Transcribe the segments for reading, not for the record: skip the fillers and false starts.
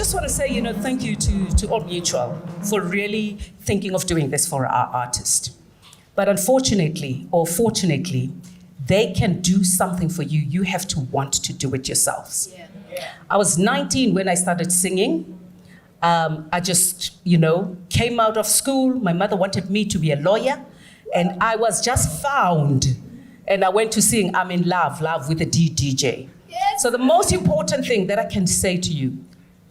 just want to say, thank you to Old Mutual for really thinking of doing this for our artist. But unfortunately, or fortunately, they can do something for you. You have to want to do it yourselves. Yeah. I was 19 when I started singing. I just, came out of school. My mother wanted me to be a lawyer, and I was just found. And I went to sing I'm in Love with the DJ. Yes. So the most important thing that I can say to you,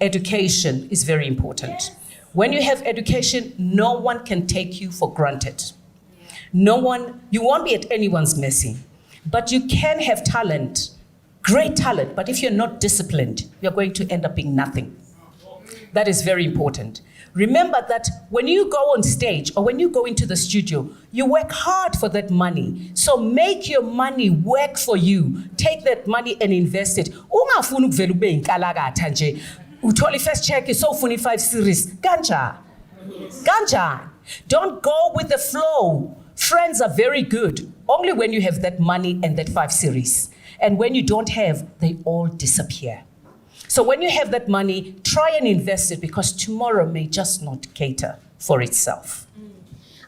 education is very important. Yes. When you have education, no one can take you for granted. You won't be at anyone's mercy, but you can have talent, great talent, but if you're not disciplined, you're going to end up being nothing. That is very important. Remember that when you go on stage or when you go into the studio, you work hard for that money. So make your money work for you. Take that money and invest it. Ungafuni ukuvela ube inkalakatha nje. Uthole first check is so funny 5 series. Ganja. Don't go with the flow. Friends are very good only when you have that money and that 5 series. And when you don't have, they all disappear. So when you have that money, try and invest it because tomorrow may just not cater for itself.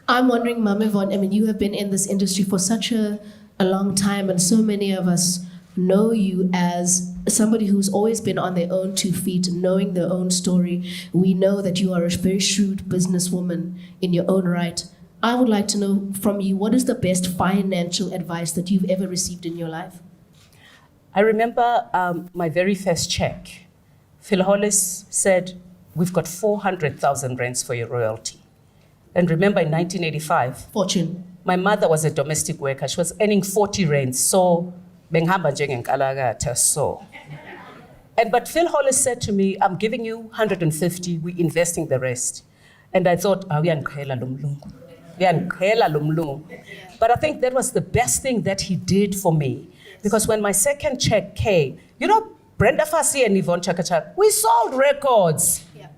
I'm wondering, Mama Yvonne, you have been in this industry for such a long time, and so many of us know you as somebody who's always been on their own 2 feet, knowing their own story. We know that you are a very shrewd businesswoman in your own right. I would like to know from you, what is the best financial advice that you've ever received in your life? I remember my very first check. Phil Hollis said, we've got 400,000 rands for your royalty. And remember in 1985, Fortune. My mother was a domestic worker. She was earning 40 rands. So, but Phil Hollis said to me, I'm giving you 150, we're investing the rest. And I thought, but I think that was the best thing that he did for me. Because when my second check came, Brenda Fassie and Yvonne Chaka Chaka, we sold records. Yeah.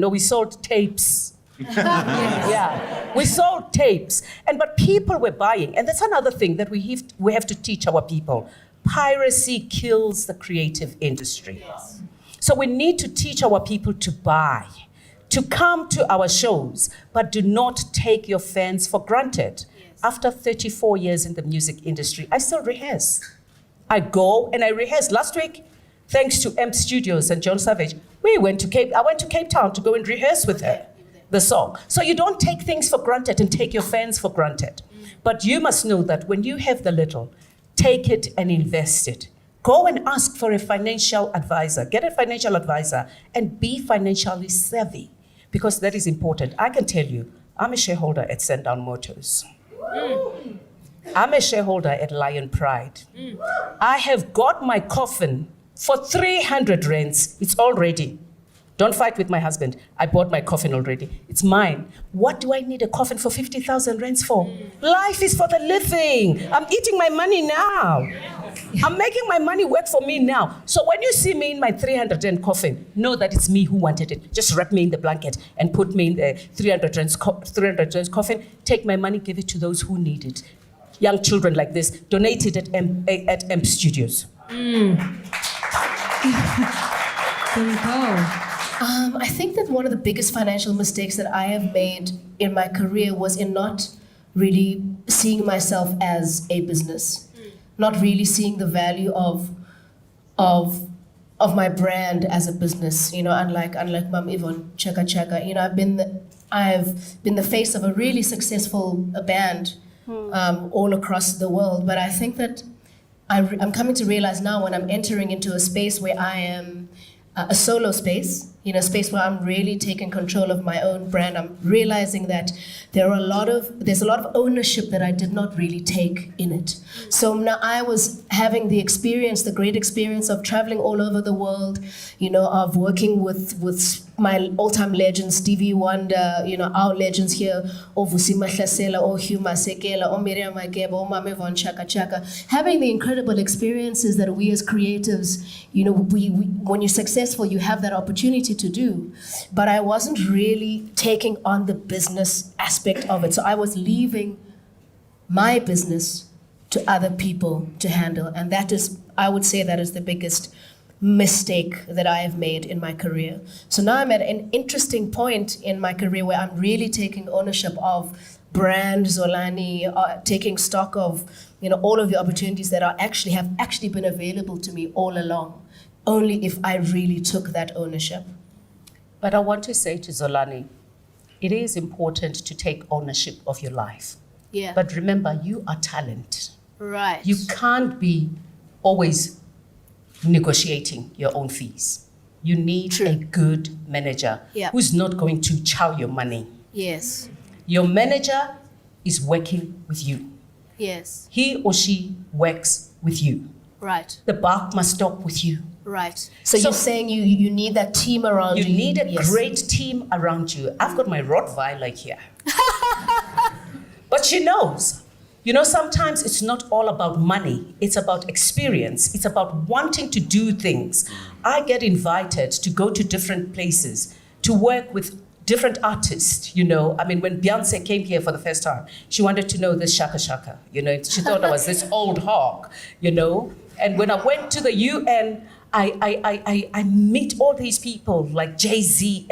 We sold tapes. Yeah, we sold tapes. But people were buying. And that's another thing that we have to teach our people. Piracy kills the creative industry. Yes. So we need to teach our people to buy, to come to our shows, but do not take your fans for granted. Yes. After 34 years in the music industry, I still rehearse. I go and I rehearse. Last week, thanks to AMP Studios and John Savage, I went to Cape Town to go and rehearse with her the song. So you don't take things for granted and take your fans for granted. But you must know that when you have the little, take it and invest it. Go and ask for a financial advisor. Get a financial advisor and be financially savvy because that is important. I can tell you, I'm a shareholder at Sandown Motors. I'm a shareholder at Lion Pride. I have got my coffin for 300 rands. It's all ready. Don't fight with my husband. I bought my coffin already. It's mine. What do I need a coffin for 50,000 rands for? Life is for the living. I'm eating my money now. I'm making my money work for me now. So when you see me in my 300 rand coffin, know that it's me who wanted it. Just wrap me in the blanket and put me in the 300 rand coffin. Take my money, give it to those who need it. Young children like this, donate it at AMP Studios. There you go. I think that one of the biggest financial mistakes that I have made in my career was in not really seeing myself as a business, not really seeing the value of my brand as a business. Unlike Mom Yvonne Chaka Chaka, I've been the face of a really successful band all across the world. But I think that I'm coming to realize now when I'm entering into a space where I am a solo space, a space where I'm really taking control of my own brand. I'm realizing that there's a lot of ownership that I did not really take in it. So now I was having the great experience of traveling all over the world, of working with my all-time legends, Stevie Wonder, our legends here, Vusi Mahlasela, Hugh Masekela, Miriam Makeba, Mama Yvonne Chaka Chaka, having the incredible experiences that we as creatives, when you're successful, you have that opportunity to do. But I wasn't really taking on the business aspect of it. So I was leaving my business to other people to handle. And I would say that is the biggest mistake that I have made in my career. So now I'm at an interesting point in my career where I'm really taking ownership of brand Zolani, taking stock of all of the opportunities that have actually been available to me all along, only if I really took that ownership. But I want to say to Zolani, it is important to take ownership of your life. Yeah. But remember, you are talent. Right. You can't be always negotiating your own fees. You need True. a good manager Yeah. who's not going to chow your money. Yes. Your manager is working with you. Yes. He or she works with you. Right. The buck must stop with you. Right. So you're saying you need that team around you. You need a Yes. great team around you. I've got my Rottweiler here. But she knows. Sometimes it's not all about money. It's about experience. It's about wanting to do things. I get invited to go to different places, to work with different artists, I mean, when Beyonce came here for the first time, she wanted to know this Chaka Chaka, She thought I was this old hawk, And when I went to the UN, I meet all these people like Jay-Z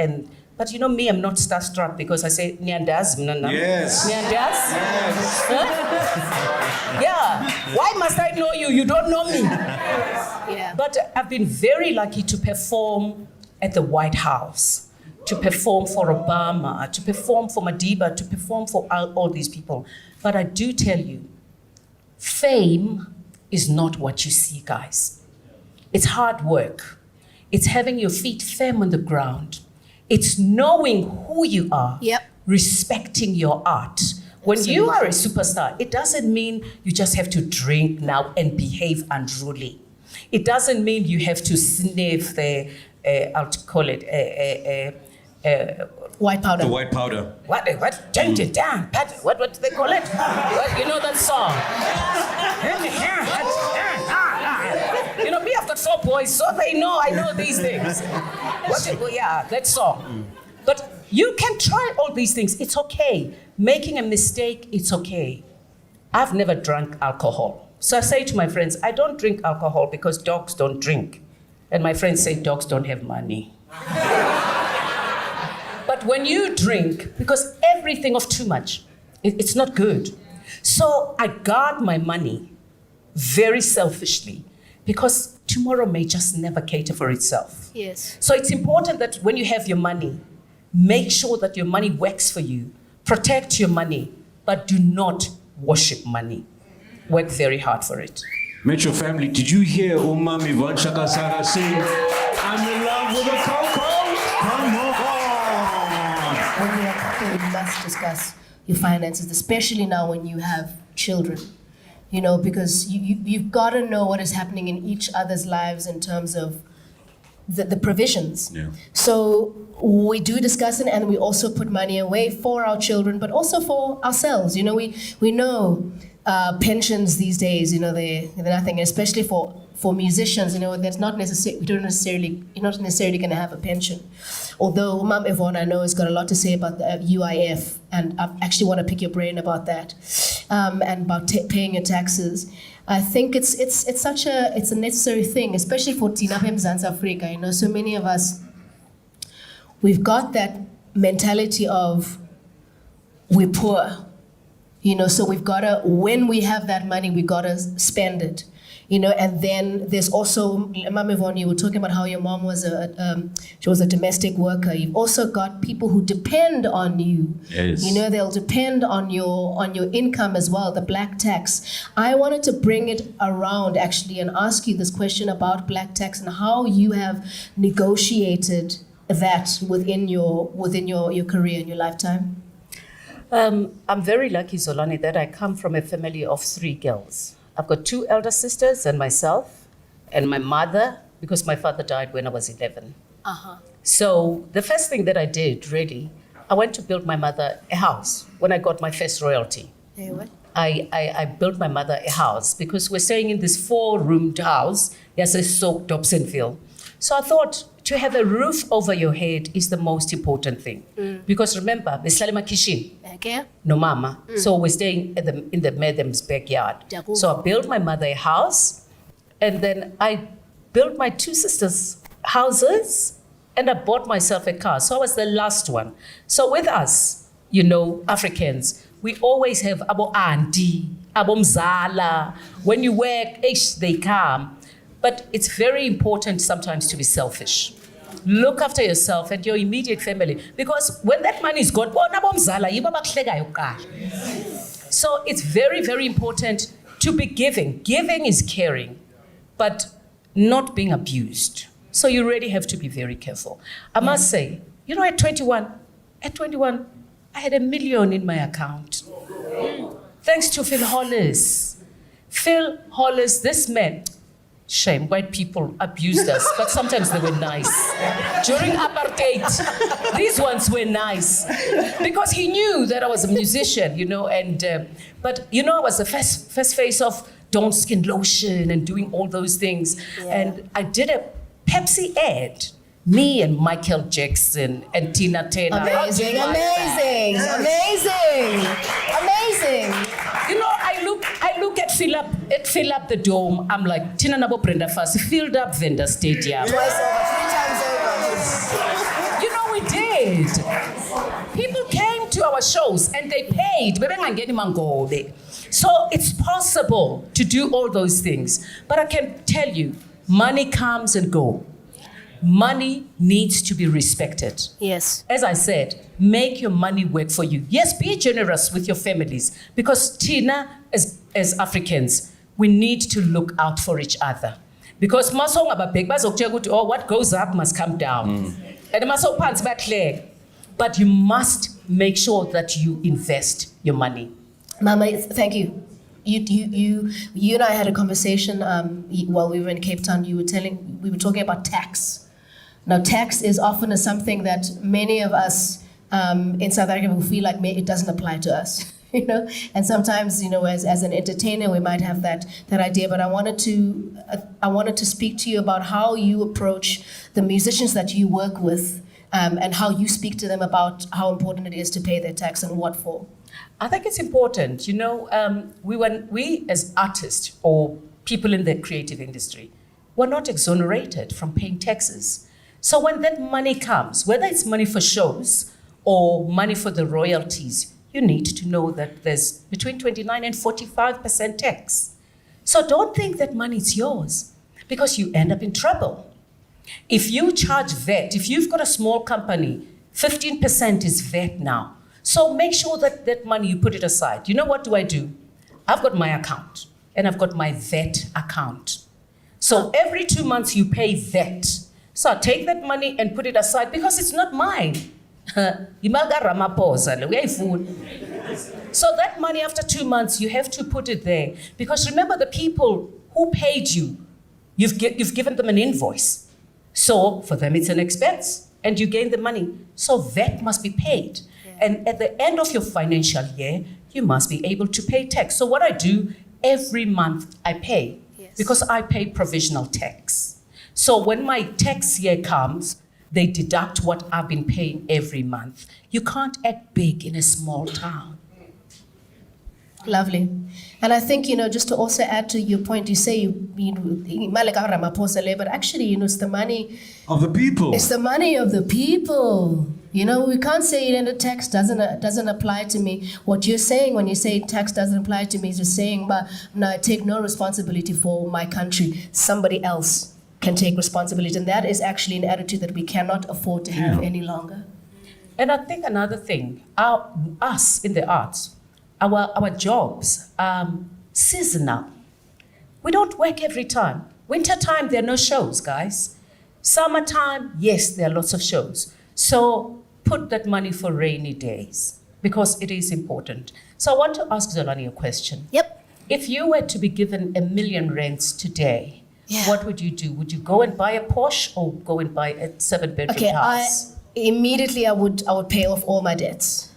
but me, I'm not starstruck because I say, Nyandaz, Mnana. Yes. Nyandaz? Yes. Huh? Yeah. Why must I know you? You don't know me. Yeah. But I've been very lucky to perform at the White House, to perform for Obama, to perform for Madiba, to perform for all these people. But I do tell you, fame is not what you see, guys. It's hard work. It's having your feet firm on the ground. It's knowing who you are, Yep. respecting your art. When you are a superstar, it doesn't mean you just have to drink now and behave unruly. It doesn't mean you have to sniff the, I'll call it, White powder. The white powder. what, change it down, what do they call it? What, you know that song? Me, I've got 4 boys, so they know I know these things. That song. But you can try all these things. It's okay. Making a mistake, it's okay. I've never drank alcohol. So I say to my friends, I don't drink alcohol because dogs don't drink. And my friends say dogs don't have money. But when you drink, because everything of too much, it's not good. So I guard my money very selfishly because tomorrow may just never cater for itself. Yes. So it's important that when you have your money, make sure that your money works for you. Protect your money, but do not worship money. Work very hard for it. Metro family, did you hear Mahola Yvonne Chaka Chaka sing, I'm in love with a Coco? Come on! When you're a couple, you must discuss your finances, especially now when you have children. Because you've got to know what is happening in each other's lives in terms of the provisions. Yeah. So we do discuss it, and we also put money away for our children, but also for ourselves. We know pensions these days, they're nothing, especially for musicians, that's not necessary. You're not necessarily going to have a pension. Although Mam Yvonne, I know, has got a lot to say about the UIF, and I actually want to pick your brain about that, and about paying your taxes. I think it's a necessary thing, especially for Tina Mzansi Africa. So many of us, we've got that mentality of we're poor. So we've got to, when we have that money, we've got to spend it. And then there's also, Mam Yvonne, you were talking about how your mom was she was a domestic worker. You've also got people who depend on you. Yes. They'll depend on your income as well, the black tax. I wanted to bring it around actually and ask you this question about black tax and how you have negotiated that within your career and your lifetime. I'm very lucky, Zolani, that I come from a family of 3 girls. I've got 2 elder sisters and myself and my mother, because my father died when I was 11. Uh-huh. So the first thing that I did, really, I went to build my mother a house when I got my first royalty. Hey, what? I built my mother a house because we're staying in this 4-roomed house. Yes, it's so Dobsonville. So I thought to have a roof over your head is the most important thing. Because remember, Besalima Kishin, Okay. no mama. So we're staying in the madam's backyard. Jabu. So I built my mother a house, and then I built my two sisters' houses, and I bought myself a car. So I was the last one. So with us, you know, Africans, we always have abo auntie, abo mzala. When you work, they come. But it's very important sometimes to be selfish. Look after yourself and your immediate family. Because when that money is gone, so it's very, very important to be giving. Giving is caring, but not being abused. So you really have to be very careful. I must say, you know, at 21, I had $1 million in my account. Thanks to Phil Hollis. Phil Hollis, this man, shame, white people abused us, but sometimes they were nice. During apartheid, these ones were nice because he knew that I was a musician, you know, and, but, you know, I was the first face of Dawn Skin Lotion and doing all those things. Yeah. And I did a Pepsi ad, me and Michael Jackson and Tina Turner. Amazing, amazing, amazing, amazing. You know, I look at fill up the dome. I'm like, Tina Nabo Brenda Fassi filled up Venda Stadium. Twice over, 3 times over. You know, we did. People came to our shows and they paid. So it's possible to do all those things. But I can tell you, money comes and goes. Money needs to be respected. Yes. As I said, make your money work for you. Yes, be generous with your families because Tina, as Africans, we need to look out for each other. Because what goes up must come down. But you must make sure that you invest your money. Mama, thank you. You and I had a conversation while we were in Cape Town. We were talking about tax. Now, tax is often something that many of us in South Africa will feel like it doesn't apply to us, you know. And sometimes, you know, as an entertainer, we might have that idea. But I wanted to speak to you about how you approach the musicians that you work with, and how you speak to them about how important it is to pay their tax and what for. I think it's important. You know, we as artists or people in the creative industry, we're not exonerated from paying taxes. So when that money comes, whether it's money for shows or money for the royalties, you need to know that there's between 29 and 45% tax. So don't think that money is yours because you end up in trouble. If you charge VAT, if you've got a small company, 15% is VAT now. So make sure that that money, you put it aside. You know what do? I've got my account and I've got my VAT account. So every 2 months you pay VAT. So I take that money and put it aside because it's not mine. So that money after 2 months, you have to put it there. Because remember the people who paid you, you've given them an invoice. So for them it's an expense and you gain the money. So that must be paid. Yeah. And at the end of your financial year, you must be able to pay tax. So what I do, every month I pay. Yes. Because I pay provisional tax. So when my tax year comes, they deduct what I've been paying every month. You can't act big in a small town. Lovely. And I think, you know, just to also add to your point, you say but actually, you know, it's the money Of the people. It's the money of the people. You know, we can't say the tax doesn't apply to me. What you're saying when you say tax doesn't apply to me is just saying, but no, I take no responsibility for my country. Somebody else can take responsibility. And that is actually an attitude that we cannot afford to have any longer. And I think another thing, us in the arts, our jobs are seasonal. We don't work every time. Wintertime, there are no shows, guys. Summertime, yes, there are lots of shows. So put that money for rainy days because it is important. So I want to ask Zolani a question. Yep. If you were to be given R1 million today, what would you do? Would you go and buy a Porsche or go and buy a 7-bedroom house? Immediately I would pay off all my debts.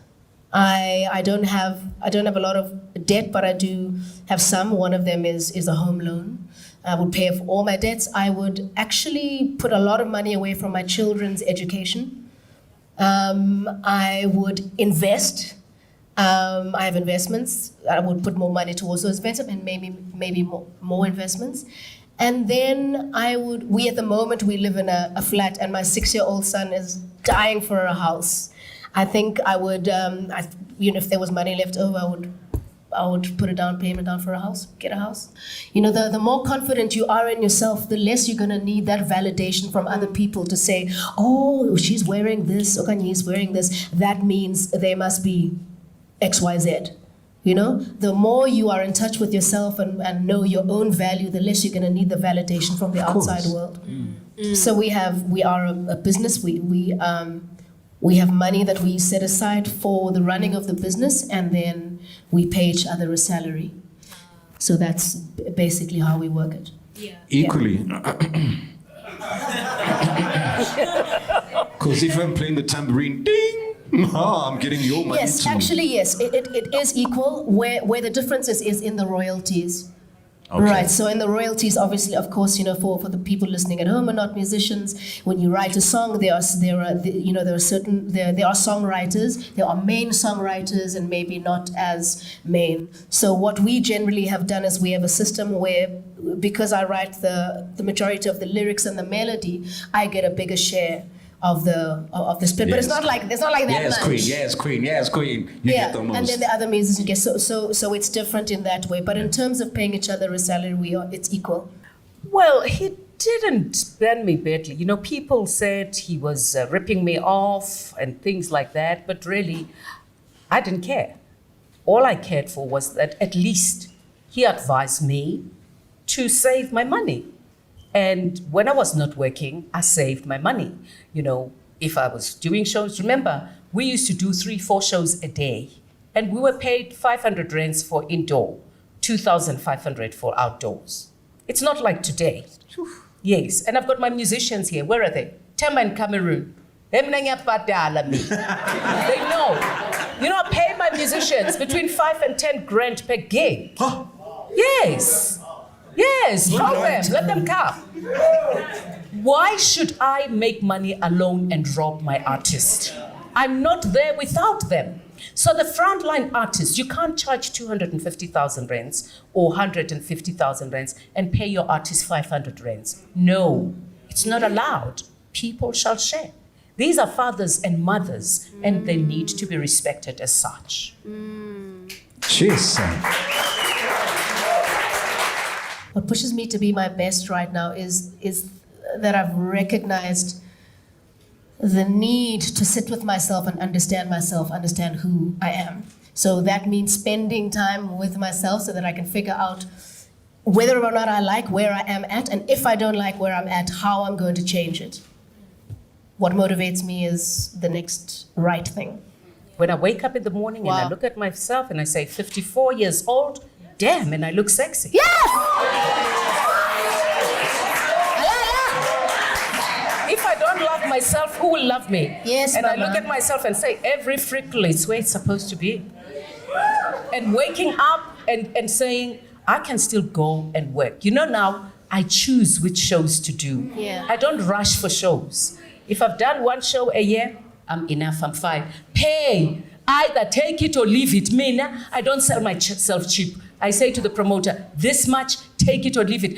I don't have a lot of debt, but I do have some. One of them is a home loan. I would pay off all my debts. I would actually put a lot of money away from my children's education. I would invest. I have investments. I would put more money towards those investments and maybe more investments. And then we at the moment, we live in a flat and my 6-year-old son is dying for a house. I think I would, if there was money left over, I would put a down payment down for a house, get a house. The more confident you are in yourself, the less you're going to need that validation from other people to say, oh, she's wearing this, Okanye is wearing this. That means they must be X, Y, Z. The more you are in touch with yourself and know your own value, the less you're going to need the validation from the outside world. So we are a business. We have money that we set aside for the running of the business, and then we pay each other a salary. So that's basically how we work it. Yeah. Equally. Because if I'm playing the tambourine, ding, I'm getting your money Yes, too. actually, yes. It is equal. Where the difference is in the royalties. Okay. Right. So in the royalties, obviously, of course, for the people listening at home and not musicians, when you write a song, there are songwriters, there are main songwriters, and maybe not as main. So what we generally have done is we have a system where, because I write the majority of the lyrics and the melody, I get a bigger share of the split. But Yes. it's not like that Yes, much. queen. Yes, queen. Yes, queen. You get the most. And then the other musicians get so it's different in that way. But in terms of paying each other a salary, it's equal. Well, he didn't ban me badly. People said he was ripping me off and things like that, but really, I didn't care. All I cared for was that at least he advised me to save my money. And when I was not working, I saved my money. If I was doing shows, remember, we used to do 3-4 shows a day, and we were paid 500 rands for indoor, 2,500 for outdoors. It's not like today. Yes, and I've got my musicians here. Where are they? Tema in Cameroon. They know. I pay my musicians between 5 and 10 grand per gig. Huh? Yes. Yes, call them, let them come. Why should I make money alone and rob my artist? I'm not there without them. So the frontline artists, you can't charge 250,000 rands or 150,000 rands and pay your artist 500 rands. No, it's not allowed. People shall share. These are fathers and mothers, and they need to be respected as such. Jeez. What pushes me to be my best right now is that I've recognized the need to sit with myself and understand who I am. So that means spending time with myself so that I can figure out whether or not I like where I am at, and if I don't like where I'm at, how I'm going to change it. What motivates me is the next right thing. When I wake up in the morning and I look at myself and I say, 54 years old, damn, and I look sexy. If I don't love myself, who will love me? Yes, and Mama. I look at myself and say, every freckle is where it's supposed to be. And waking up and saying, I can still go and work. Now, I choose which shows to do. Yeah. I don't rush for shows. If I've done one show a year, I'm enough, I'm fine. Pay, either take it or leave it. I don't sell myself cheap. I say to the promoter, this much, take it or leave it.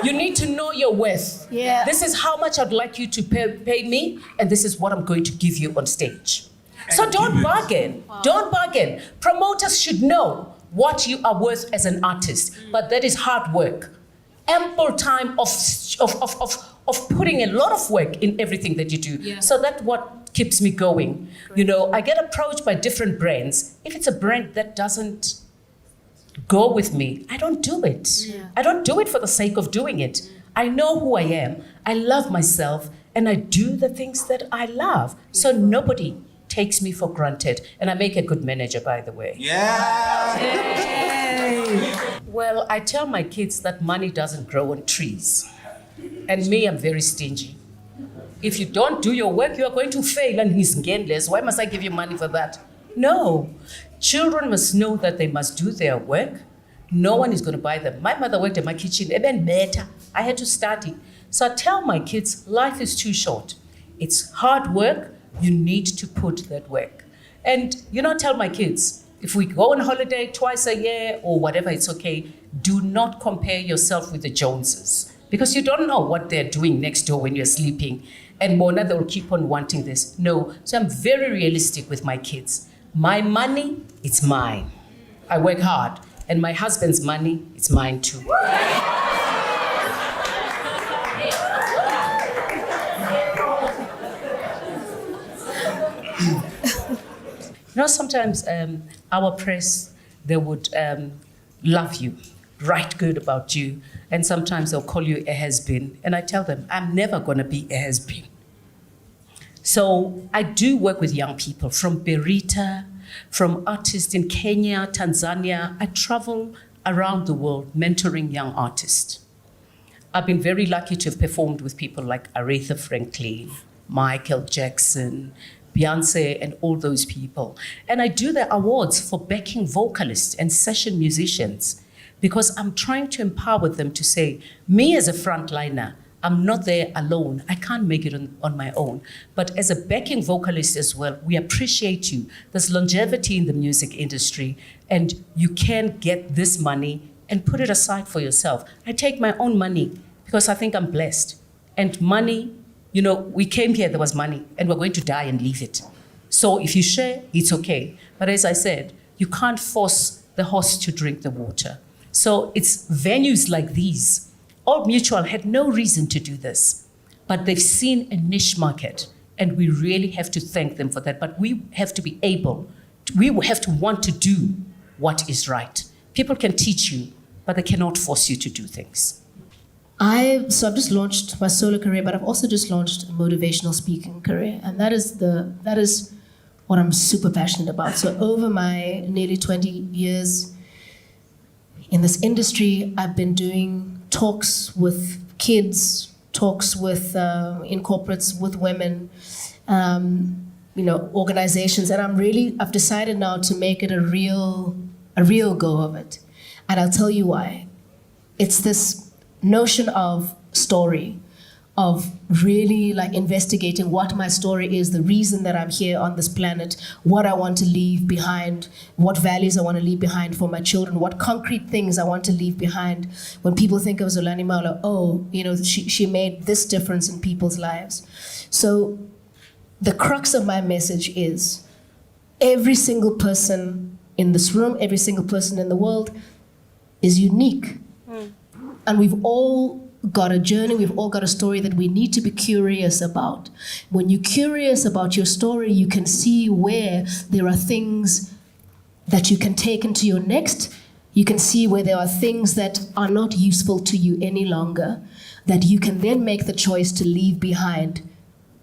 You need to know your worth. Yeah. This is how much I'd like you to pay me, and this is what I'm going to give you on stage. So don't bargain. Don't bargain. Promoters should know what you are worth as an artist, but that is hard work. Ample time of putting a lot of work in everything that you do. Yeah. So that's what keeps me going. I get approached by different brands. If it's a brand that doesn't go with me, I don't do it. Yeah. I don't do it for the sake of doing it. I know who I am. I love myself, and I do the things that I love. So nobody takes me for granted. And I make a good manager, by the way. Yeah. Well, I tell my kids that money doesn't grow on trees. And me, I'm very stingy. If you don't do your work, you are going to fail, and he's gainless. Why must I give you money for that? No. Children must know that they must do their work. No one is going to buy them. My mother worked in my kitchen, even better. I had to study. So I tell my kids, life is too short. It's hard work. You need to put that work. And tell my kids, If we go on holiday twice a year or whatever, it's okay. Do not compare yourself with the Joneses because you don't know what they're doing next door when you're sleeping. And Mona, they'll keep on wanting this. No. So I'm very realistic with my kids. My money, it's mine. I work hard. And my husband's money, it's mine too. You know, sometimes our press, they would love you, write good about you, and sometimes they'll call you a has-been. And I tell them, I'm never going to be a has-been. So I do work with young people from Berita, from artists in Kenya, Tanzania. I travel around the world mentoring young artists. I've been very lucky to have performed with people like Aretha Franklin, Michael Jackson, Beyonce, and all those people. And I do the awards for backing vocalists and session musicians because I'm trying to empower them to say, me as a frontliner, I'm not there alone. I can't make it on my own. But as a backing vocalist as well, we appreciate you. There's longevity in the music industry, and you can get this money and put it aside for yourself. I take my own money because I think I'm blessed. And money, you know, we came here, there was money, and we're going to die and leave it. So if you share, it's okay. But as I said, you can't force the horse to drink the water. So it's venues like these. Old Mutual had no reason to do this, but they've seen a niche market, and we really have to thank them for that. But we have to be able, we have to want to do what is right. People can teach you, but they cannot force you to do things. I've just launched my solo career, but I've also just launched a motivational speaking career, and that is what I'm super passionate about. So over my nearly 20 years in this industry, I've been doing talks with kids, talks with in corporates with women, organizations, and I've decided now to make it a real go of it, and I'll tell you why. It's this notion of story, of really like investigating what my story is, the reason that I'm here on this planet, what I want to leave behind, what values I want to leave behind for my children, what concrete things I want to leave behind. When people think of Zolani Mahola, she made this difference in people's lives. So the crux of my message is every single person in this room, every single person in the world is unique. And we've all got a journey, we've all got a story that we need to be curious about. When you're curious about your story, you can see where there are things that you can take into your next. You can see where there are things that are not useful to you any longer, that you can then make the choice to leave behind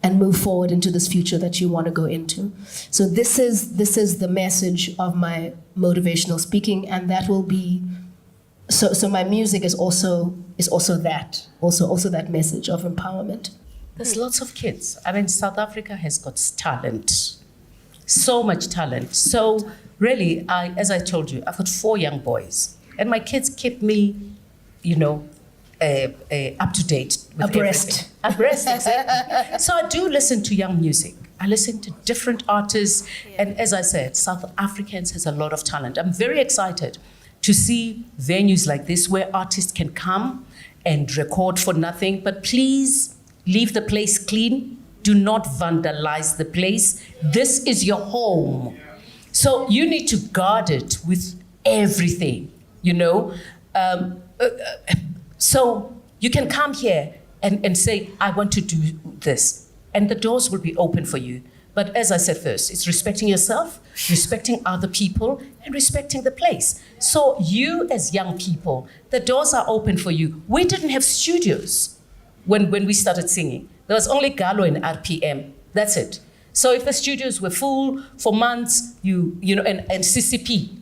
and move forward into this future that you want to go into. So this is the message of my motivational speaking, and that will be So my music is also that message of empowerment. There's lots of kids. I mean, South Africa has got talent, so much talent. So really, as I told you, I've got 4 young boys, and my kids keep me, up to date with Abreast. Abreast, exactly. So I do listen to young music. I listen to different artists, and as I said, South Africans has a lot of talent. I'm very excited to see venues like this where artists can come and record for nothing, but please leave the place clean. Do not vandalize the place. This is your home. So you need to guard it with everything, So you can come here and say, I want to do this, and the doors will be open for you. But as I said first, it's respecting yourself, respecting other people, and respecting the place. So you as young people, the doors are open for you. We didn't have studios when we started singing. There was only Galo and RPM. That's it. So if the studios were full for months, and CCP.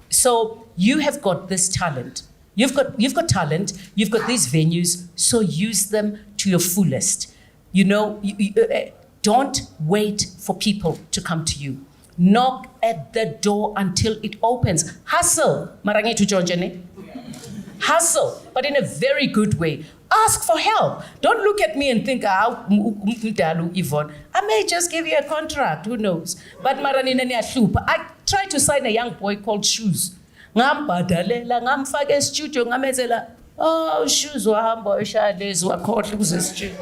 So you have got this talent. You've got talent. You've got these venues. So use them to your fullest. Don't wait for people to come to you. Knock at the door until it opens. Hustle, Marangitu Jonjene. Hustle, but in a very good way. Ask for help. Don't look at me and think, Yvonne, I may just give you a contract, who knows? But I tried to sign a young boy called Shoes. Ngambadalela, ngamfaka studio, ngamezela, oh, Shoes wahamba eshadlezi wakhohle kuze studio.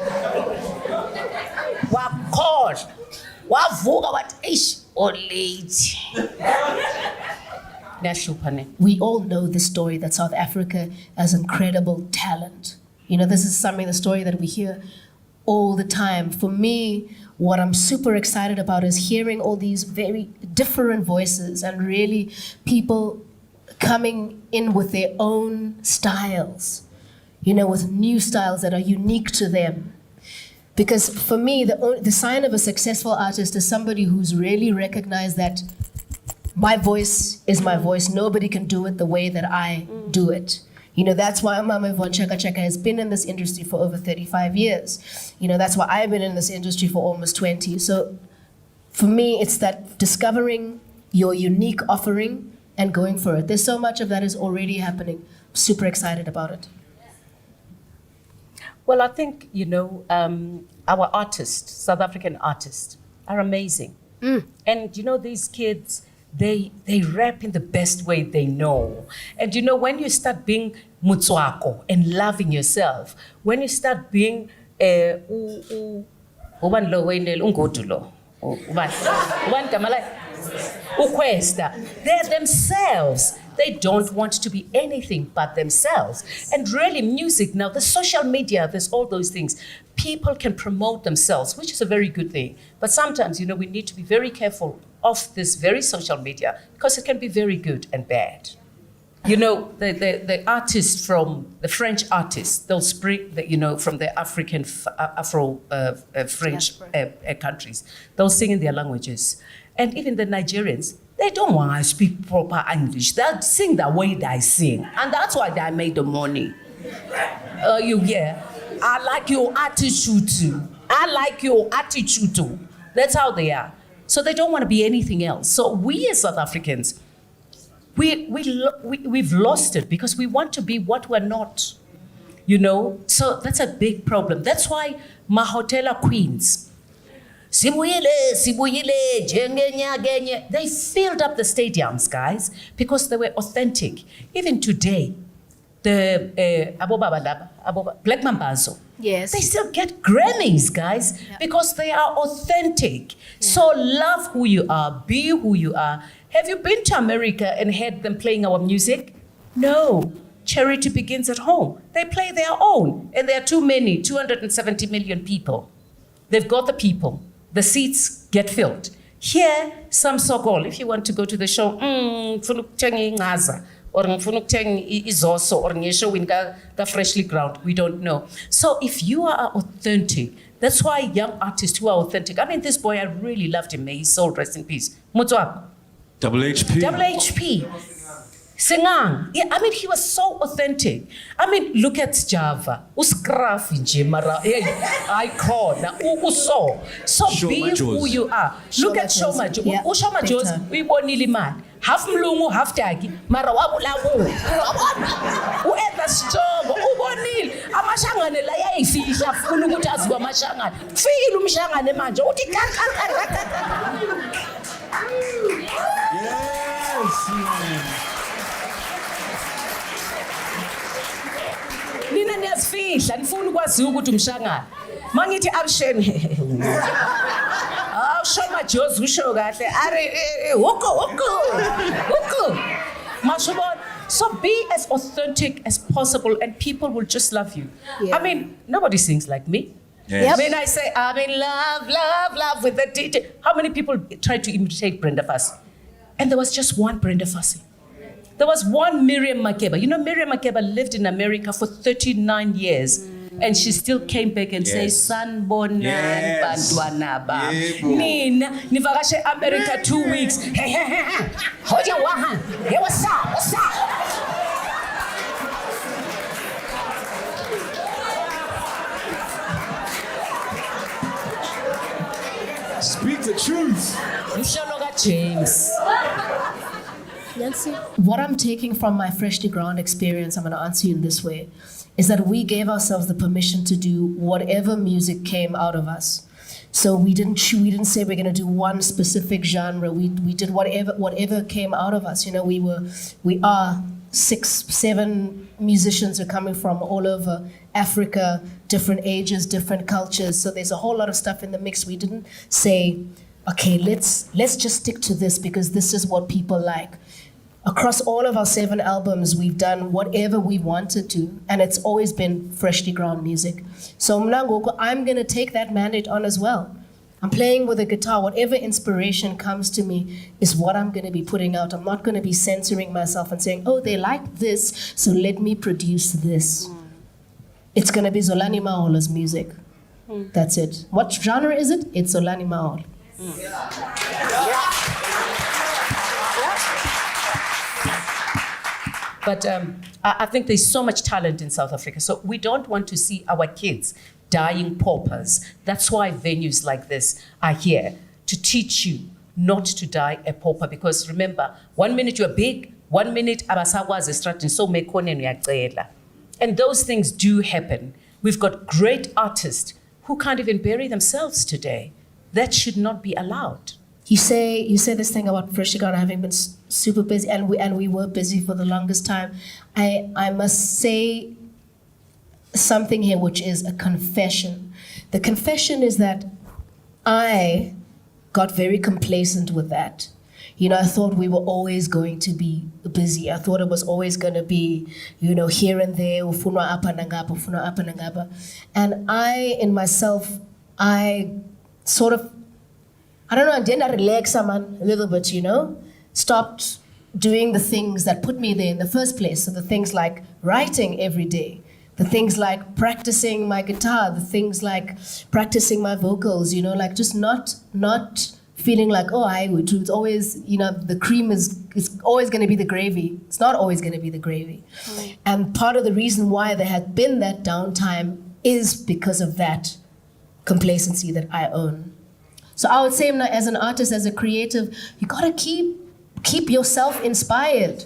Wakhohle. Wavuka wathi, eish, late. We all know the story that South Africa has incredible talent. This is the story that we hear all the time. For me, what I'm super excited about is hearing all these very different voices and really people coming in with their own styles, with new styles that are unique to them. Because for me, the sign of a successful artist is somebody who's really recognized that my voice is my voice. Nobody can do it the way that I do it. That's why Mahola Yvonne Chaka Chaka has been in this industry for over 35 years. That's why I've been in this industry for almost 20. So for me, it's that discovering your unique offering and going for it. There's so much of that is already happening. I'm super excited about it. Well, I think, our artists, South African artists, are amazing. And, these kids, they rap in the best way they know. And, when you start being mutswako and loving yourself, when you start being they're themselves. They don't want to be anything but themselves. And really, music now, the social media, there's all those things. People can promote themselves, which is a very good thing. But sometimes, we need to be very careful of this very social media because it can be very good and bad. The artists the French artists, they'll spring, from the African, Afro, French countries. They'll sing in their languages. And even the Nigerians, they don't want to speak proper English. They'll sing the way they sing. And that's why they made the money. I like your attitude too. I like your attitude too. That's how they are. So they don't want to be anything else. So we as South Africans, we've lost it because we want to be what we're not. So that's a big problem. That's why Mahotela Queens, they filled up the stadiums, guys, because they were authentic. Even today, the Black Mambazo, Yes. they still get Grammys, guys, because they are authentic. So love who you are, be who you are. Have you been to America and heard them playing our music? No. Charity begins at home. They play their own, and there are too many, 270 million people. They've got the people. The seats get filled. Here, some so-called, if you want to go to the show, ngifuna ukuthenga ingaza, or ngifuna ukuthenga izoso, or ngisho win ka Freshlyground, we don't know. So if you are authentic, that's why young artists who are authentic, I mean, this boy, I really loved him, may his soul rest in peace. Mutswap. Double HP. Double HP. Singang. Yeah, I mean, he was so authentic. I mean, look at Java. Uskrafi nje mara. Icon. Uso. So be who you are. Look at Shoma Joe. Ushoma Joe's, we bonili man. Half mlungu, half tagi. Mara wabulawu. Ueta strong. Ubonil. Amashangane la ya ifisha. Funu ukuthi aziwa amashangane. File umshangane manje. Uthi kan. Yes. Nina niyazifihla nifuna ukwazi ukuthi umshangana mangithi absheni Shoma Joe's usho kahle are woko mashobona. So be as authentic as possible and people will just love you. I mean, nobody sings like me. Yes. When I say I'm in love with the DJ, how many people try to imitate Brenda Fassie? And there was just one Brenda Fassie. There was one Miriam Makeba. Miriam Makeba lived in America for 39 years. And she still came back and says, Sanbonan Bantwanaba. Nina, Nivakashe America 2 weeks. Hoja wahan. Hey, what's up? Speak the truth. Mshaloka James. Nancy? What I'm taking from my Freshlyground experience, I'm going to answer you in this way, is that we gave ourselves the permission to do whatever music came out of us. So we didn't say we're going to do one specific genre. We did whatever came out of us. You know, we are 6, 7 musicians are coming from all over Africa, different ages, different cultures. So there's a whole lot of stuff in the mix. We didn't say, okay, let's just stick to this because this is what people like. Across all of our 7 albums, we've done whatever we wanted to, and it's always been Freshlyground music. So Mnangoko, I'm going to take that mandate on as well. I'm playing with a guitar. Whatever inspiration comes to me is what I'm going to be putting out. I'm not going to be censoring myself and saying, oh, they like this, so let me produce this. It's going to be Zolani Mahola's music. That's it. What genre is it? It's Zolani Mahola. But I think there's so much talent in South Africa. So we don't want to see our kids dying paupers. That's why venues like this are here, to teach you not to die a pauper. Because remember, 1 minute you're big, 1 minute abasakwazi strategy, so mekhone uyacela. And those things do happen. We've got great artists who can't even bury themselves today. That should not be allowed. You say this thing about Freshlyground having been super busy, and we were busy for the longest time. I must say something here, which is a confession. The confession is that I got very complacent with that. You know, I thought we were always going to be busy. I thought it was always going to be, you know, here and there, ufunwa apa nangapa, ufunwa apa nangapa. And I, in myself, I sort of, I don't know, I didn't relax a little bit, you know, stopped doing the things that put me there in the first place. So the things like writing every day, the things like practicing my guitar, the things like practicing my vocals, you know, like just not feeling like, oh, it's always, you know, the cream is always going to be the gravy. It's not always going to be the gravy. And part of the reason why there had been that downtime is because of that complacency that I own. So I would say, as an artist, as a creative, you gotta keep yourself inspired.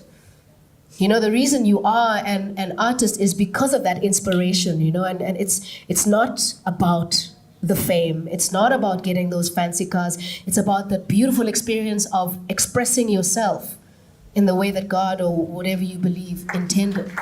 You know, the reason you are an artist is because of that inspiration, you know, and it's not about the fame. It's not about getting those fancy cars. It's about the beautiful experience of expressing yourself in the way that God or whatever you believe intended.